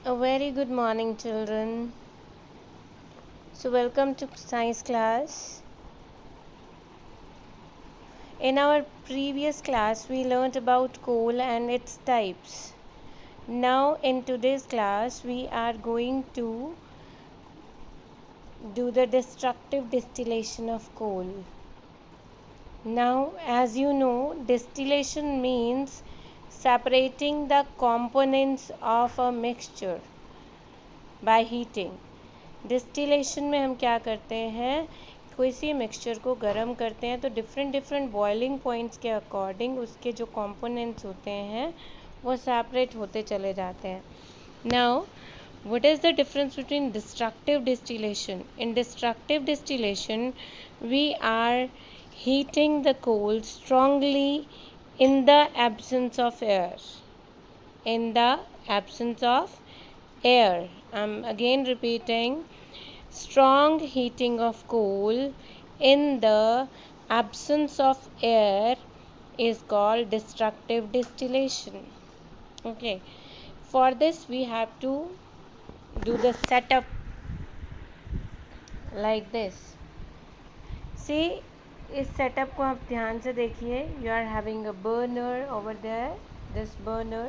A very good morning, children. So, welcome to science class. In our previous class, we learned about coal and its types. Now, in today's class, we are going to do the destructive distillation of coal. Now, as you know, distillation means separating the components of a mixture by heating. Distillation में हम क्या करते हैं, कोई सी mixture को गर्म करते हैं तो डिफरेंट डिफरेंट बॉइलिंग पॉइंट्स के अकॉर्डिंग उसके जो कंपोनेंट्स होते हैं वो सेपरेट होते चले जाते हैं. Now what is the difference between destructive distillation? In destructive distillation we are heating the coal strongly in the absence of air. In the absence of air, I'm again repeating, strong heating of coal in the absence of air is called destructive distillation. Okay, for this we have to do the setup like this. See, इस setup को आप ध्यान से देखिए. You are having a burner over there, this burner.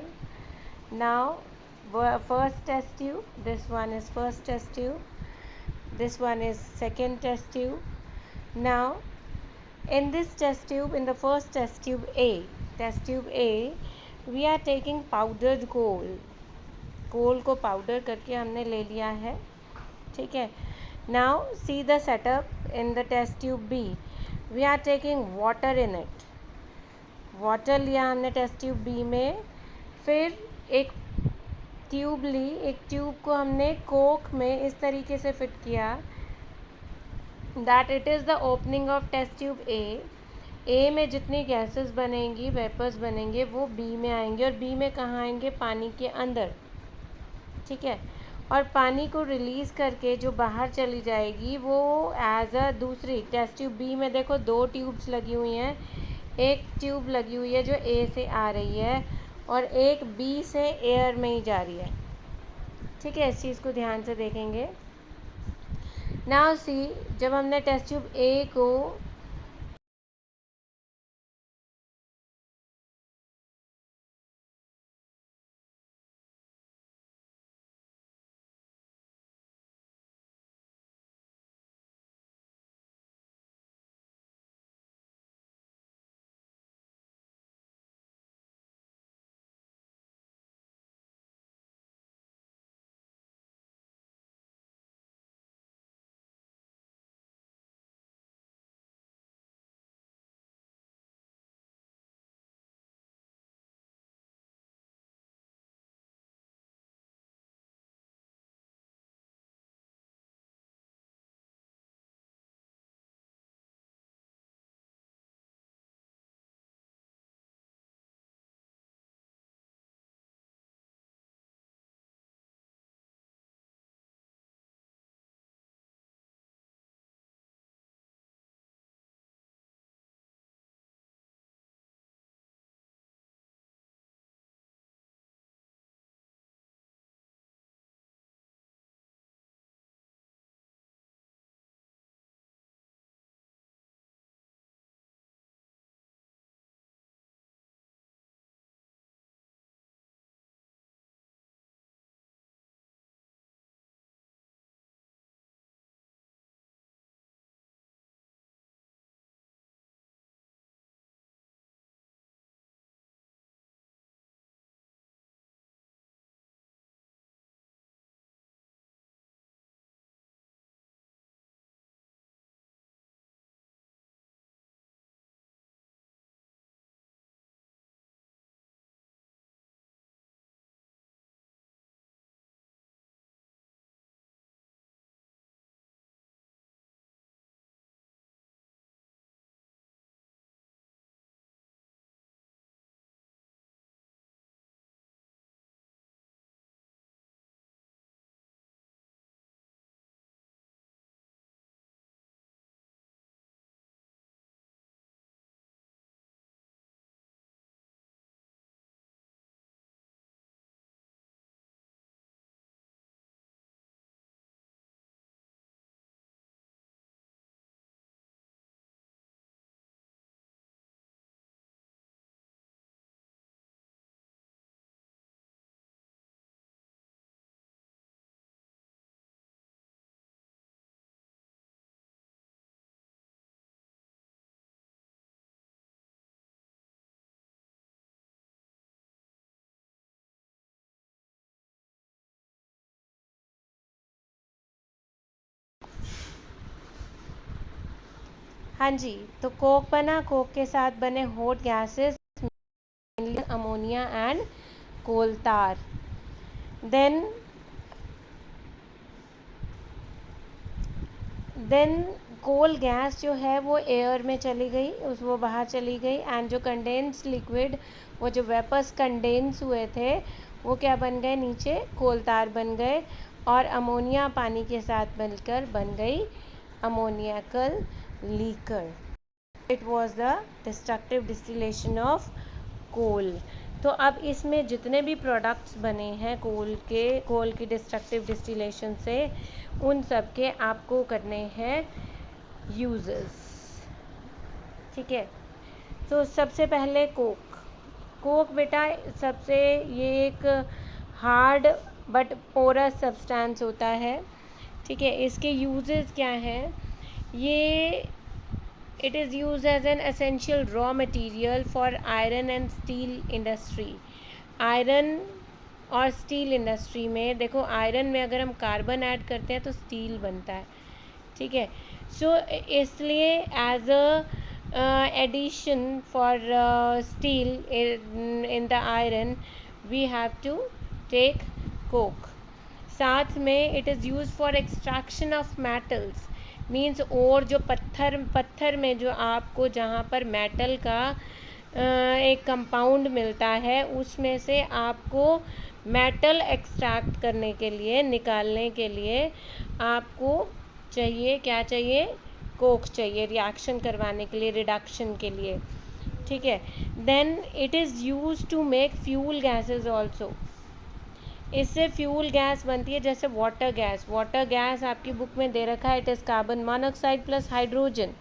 Now first test tube, this one is first test tube, this one is second test tube. Now in this test tube, in the first test tube A, we are taking powdered coal. कोल को powder करके हमने ले लिया है, ठीक है. Now see the setup in the test tube B. We are taking water in it. Water लिया हमने टेस्ट ट्यूब बी में. फिर एक ट्यूब ली, एक ट्यूब को हमने कोक में इस तरीके से फिट किया that it is the opening of test tube A में जितनी गैसेस बनेंगी, वेपर्स बनेंगे, वो बी में आएंगे. और बी में कहाँ आएंगे? पानी के अंदर, ठीक है. और पानी को रिलीज़ करके जो बाहर चली जाएगी वो एज अ दूसरी टेस्ट ट्यूब बी में देखो दो ट्यूब्स लगी हुई हैं. एक ट्यूब लगी हुई है जो ए से आ रही है और एक बी से एयर में ही जा रही है, ठीक है. इस चीज़ को ध्यान से देखेंगे. नाउ सी, जब हमने टेस्ट ट्यूब ए को हाँ जी, तो कोक बना, कोक के साथ बने hot gases ammonia and coal tar. Then coal gas जो है वो एयर में चली गई, वो बाहर चली गई, एंड जो कंडेंस लिक्विड, वो जो वेपर्स कंडेंस हुए थे वो क्या बन गए, नीचे कोल तार बन गए, और अमोनिया पानी के साथ मिलकर बन गई ammoniacal liquor. It was the destructive distillation of coal. तो अब इसमें जितने भी प्रोडक्ट्स बने हैं कोल की डिस्ट्रक्टिव डिस्टिलेशन से, उन सब के आपको करने हैं यूजेस। ठीक है, तो सबसे पहले कोक बेटा सबसे ये एक हार्ड बट पोरस सब्सटेंस होता है। ठीक है, इसके यूजेस क्या हैं, ये it is used as an essential raw material for iron and steel industry। Iron और स्टील इंडस्ट्री में देखो, आयरन में अगर हम कार्बन ऐड करते हैं तो स्टील बनता है। ठीक है, सो इसलिए as a addition for steel in the iron we have to take coke. साथ में it is use for extraction of metals, means और जो पत्थर में जो आपको जहाँ पर मेटल का एक कंपाउंड मिलता है, उसमें से आपको मेटल एक्सट्रैक्ट करने के लिए, निकालने के लिए आपको चाहिए, क्या चाहिए, कोक चाहिए, रिएक्शन करवाने के लिए, रिडक्शन के लिए। ठीक है, then it is use to make fuel gases also. इससे फ्यूल गैस बनती है, जैसे वाटर गैस आपकी बुक में दे रखा है, it is carbon monoxide plus hydrogen.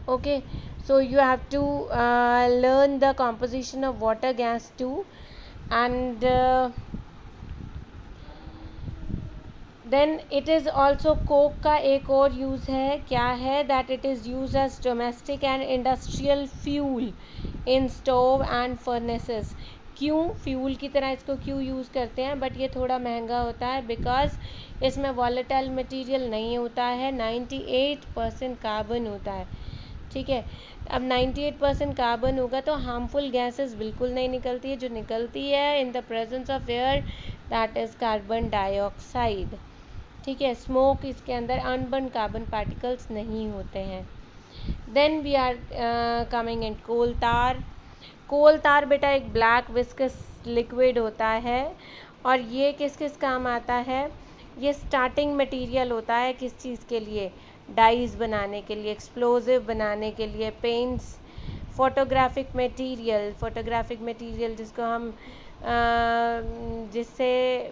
Okay, so you have to learn the composition of water gas too. And then it is also, coke का एक और यूज़ है, क्या है, that it is use as domestic and industrial fuel in stove and furnaces. क्यों fuel की तरह इसको क्यों यूज़ करते हैं, बट ये थोड़ा महंगा होता है, बिकॉज इसमें वॉलेटाइल मटेरियल नहीं होता है, 98% कार्बन होता है। ठीक है, अब 98% कार्बन होगा तो हार्मफुल गैसेस बिल्कुल नहीं निकलती है, जो निकलती है in the presence of air, that is carbon dioxide. ठीक है, स्मोक, इसके अंदर अनबर्न कार्बन पार्टिकल्स नहीं होते हैं। Then we are coming in coal tar बेटा एक ब्लैक विस्कस लिक्विड होता है, और ये किस किस काम आता है, ये स्टार्टिंग मटेरियल होता है किस चीज़ के लिए, डाइज बनाने के लिए, एक्सप्लोजिव बनाने के लिए, पेंट्स, फोटोग्राफिक मटेरियल जिसको हम जिससे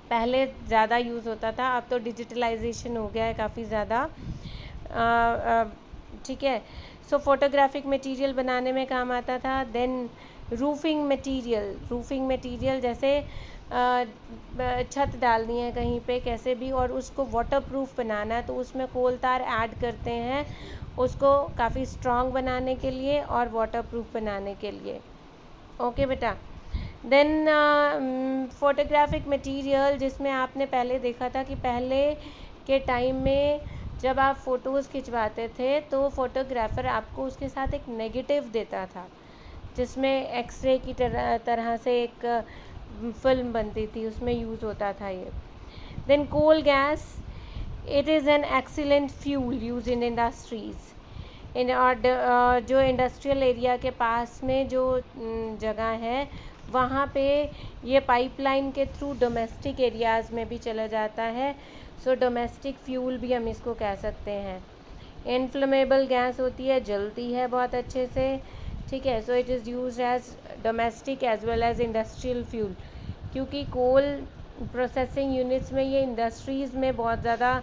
पहले ज़्यादा यूज़ होता था, अब तो डिजिटलाइजेशन हो गया है काफ़ी ज़्यादा। ठीक है, सो फोटोग्राफिक मटेरियल बनाने में काम आता था। देन रूफिंग मटेरियल जैसे छत डालनी है कहीं पे कैसे भी, और उसको वाटरप्रूफ बनाना है, तो उसमें कोल तार ऐड करते हैं उसको काफ़ी स्ट्रॉन्ग बनाने के लिए और वाटरप्रूफ बनाने के लिए। ओके बेटा, देन फोटोग्राफिक मटेरियल, जिसमें आपने पहले देखा था कि पहले के टाइम में जब आप फ़ोटोज़ खिंचवाते थे तो फोटोग्राफ़र आपको उसके साथ एक नेगेटिव देता था, जिसमें एक्सरे की तरह से एक फिल्म बनती थी, उसमें यूज़ होता था ये। Then coal gas, it is an excellent fuel use in industries, और जो इंडस्ट्रियल एरिया के पास में जो जगह है वहाँ पे ये पाइपलाइन के थ्रू डोमेस्टिक एरियाज़ में भी चला जाता है, सो डोमेस्टिक फ्यूल भी हम इसको कह सकते हैं। इनफ्लेमेबल गैस होती है, जलती है बहुत अच्छे से। ठीक है, so it is use as domestic as well as industrial fuel, क्योंकि कोल प्रोसेसिंग यूनिट्स में ये इंडस्ट्रीज़ में बहुत ज़्यादा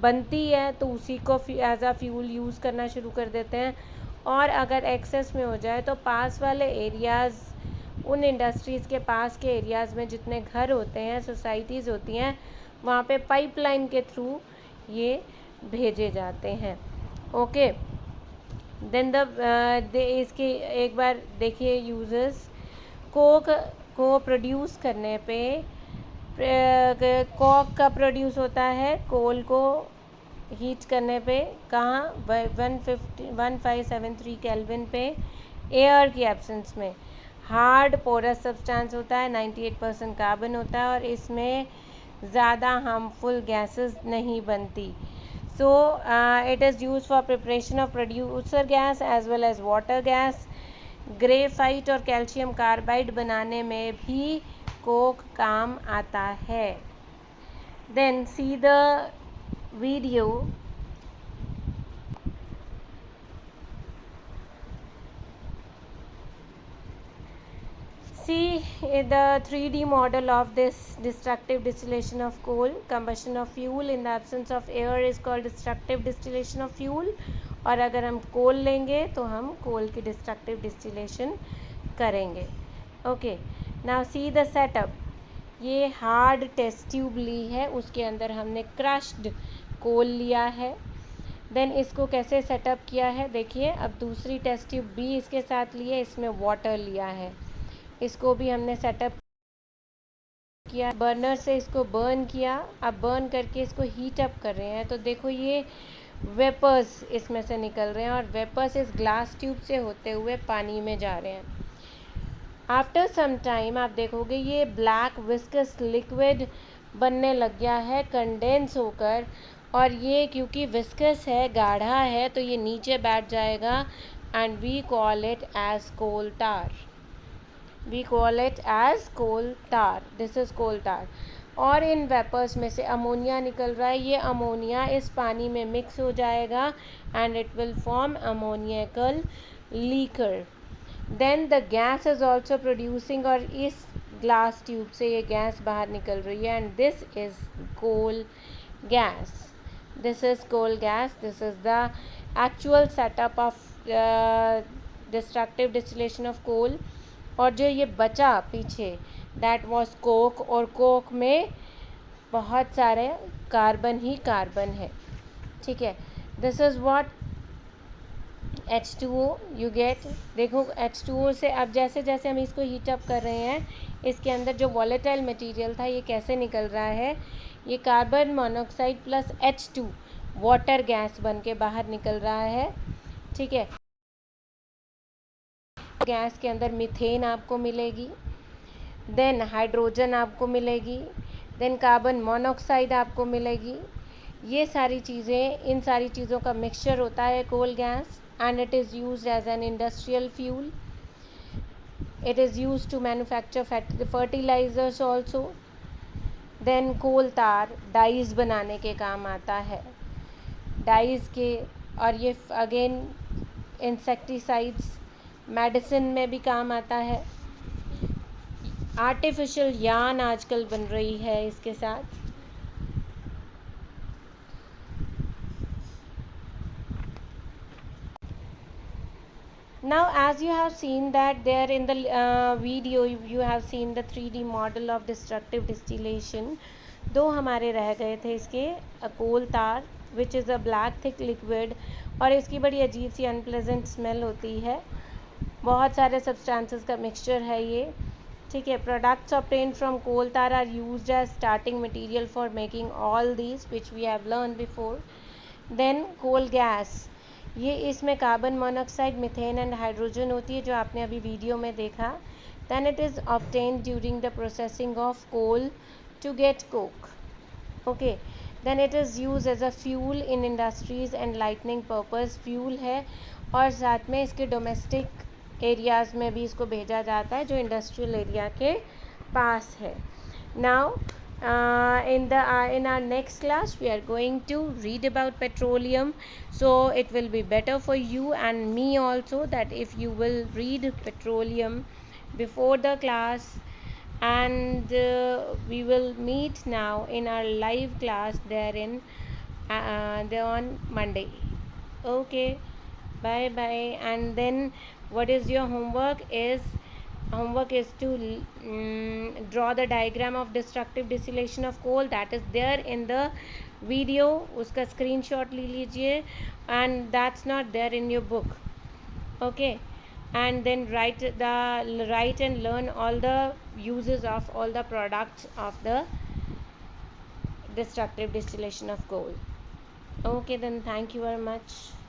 बनती है, तो उसी को एज अ फ्यूल यूज़ करना शुरू कर देते हैं। और अगर एक्सेस में हो जाए तो पास वाले एरियाज़, उन इंडस्ट्रीज़ के पास के एरियाज़ में जितने घर होते हैं, सोसाइटीज़ होती हैं, वहाँ पे पाइपलाइन के थ्रू ये भेजे जाते हैं। ओके, देन इसके एक बार देखिए यूजेस। कोक को प्रोड्यूस करने पे कोक का प्रोड्यूस होता है कोल को हीट करने पे, कहाँ 1573 केल्विन पे, एयर की एब्सेंस में। हार्ड पोरस सब्सटेंस होता है, 98% कार्बन होता है और इसमें ज़्यादा हार्मफुल गैसेस नहीं बनती। So it is use for preparation of producer gas as well as water gas. Graphite और कैल्शियम कार्बाइड बनाने में भी कोक काम आता है। Then see the video. See the 3D model of this destructive distillation of coal. Combustion of fuel in the absence of air is called destructive distillation of fuel. और अगर हम कोल लेंगे तो हम कोल की डिस्ट्रक्टिव डिस्टिलेशन करेंगे। Okay, now see the setup. ये hard test tube ली है, उसके अंदर हमने क्रश्ड कोल लिया है। देन इसको कैसे सेटअप किया है देखिए। अब दूसरी टेस्ट ट्यूब भी इसके साथ ली है, इसमें वाटर लिया है, इसको भी हमने सेटअप किया। बर्नर से इसको बर्न किया। अब बर्न करके इसको हीट अप कर रहे हैं, तो देखो ये वेपर्स इसमें से निकल रहे हैं और वेपर्स इस ग्लास ट्यूब से होते हुए पानी में जा रहे हैं। आफ्टर सम टाइम आप देखोगे ये ब्लैक विस्कस लिक्विड बनने लग गया है कंडेंस होकर, और ये क्योंकि विस्कस है, गाढ़ा है, तो ये नीचे बैठ जाएगा and we call it as coal tar. We call it as coal tar. This is coal tar. और इन वेपर्स में से अमोनिया निकल रहा है, ये अमोनिया इस पानी में मिक्स हो जाएगा and it will form ammoniacal liquor. Then the gas is also producing, और इस ग्लास ट्यूब से ये गैस बाहर निकल रही है and this is coal gas. This is coal gas. This is the actual setup of destructive distillation of coal. और जो ये बचा पीछे दैट वाज कोक, और कोक में बहुत सारे कार्बन ही कार्बन है। ठीक है, this is what H2O you get. देखो H2O से अब जैसे जैसे हम इसको हीट अप कर रहे हैं, इसके अंदर जो वॉलेटाइल मटेरियल था ये कैसे निकल रहा है, ये carbon monoxide plus H2 water gas बन के बाहर निकल रहा है। ठीक है, गैस के अंदर मीथेन आपको मिलेगी, देन हाइड्रोजन आपको मिलेगी, देन कार्बन मोनोऑक्साइड आपको मिलेगी। ये सारी चीज़ें, इन सारी चीज़ों का मिक्सचर होता है coal gas and it is used as an industrial fuel. It is used to manufacture fertilisers also. Then coal tar dyes बनाने के काम आता है, डाइज के, और ये अगेन इंसेक्टिसाइड्स मेडिसिन में भी काम आता है। आर्टिफिशियल यार्न आजकल बन रही है इसके साथ। Now as you have seen that there in the video you have seen the 3D model of destructive distillation। दो हमारे रह गए थे इसके, कोल तार which is a black thick liquid, और इसकी बड़ी अजीब सी अनप्लेजेंट स्मेल होती है, बहुत सारे सब्सटेंसेस का मिक्सचर है ये। ठीक है, products obtained from coal tar are used as starting material for making all these which we have learn before. Then coal gas, ये इसमें carbon monoxide, methane and hydrogen होती है जो आपने अभी वीडियो में देखा। Then it is obtained during the processing of coal to get coke. Okay, then it is use as a fuel in industries and lightning purpose. Fuel है और साथ में इसके डोमेस्टिक एरियाज़ में भी इसको भेजा जाता है जो इंडस्ट्रियल एरिया के पास है। Now in our next class we are going to read about petroleum, so it will be better for you and me also that if you will read petroleum before the class, and we will meet now in our live class there on Monday. Okay, bye bye. And then what is your homework is to draw the diagram of destructive distillation of coal, that is there in the video, uska screenshot ले लीजिए, and that's not there in your book. Okay, and then write and learn all the uses of all the products of the destructive distillation of coal. Okay, then thank you very much.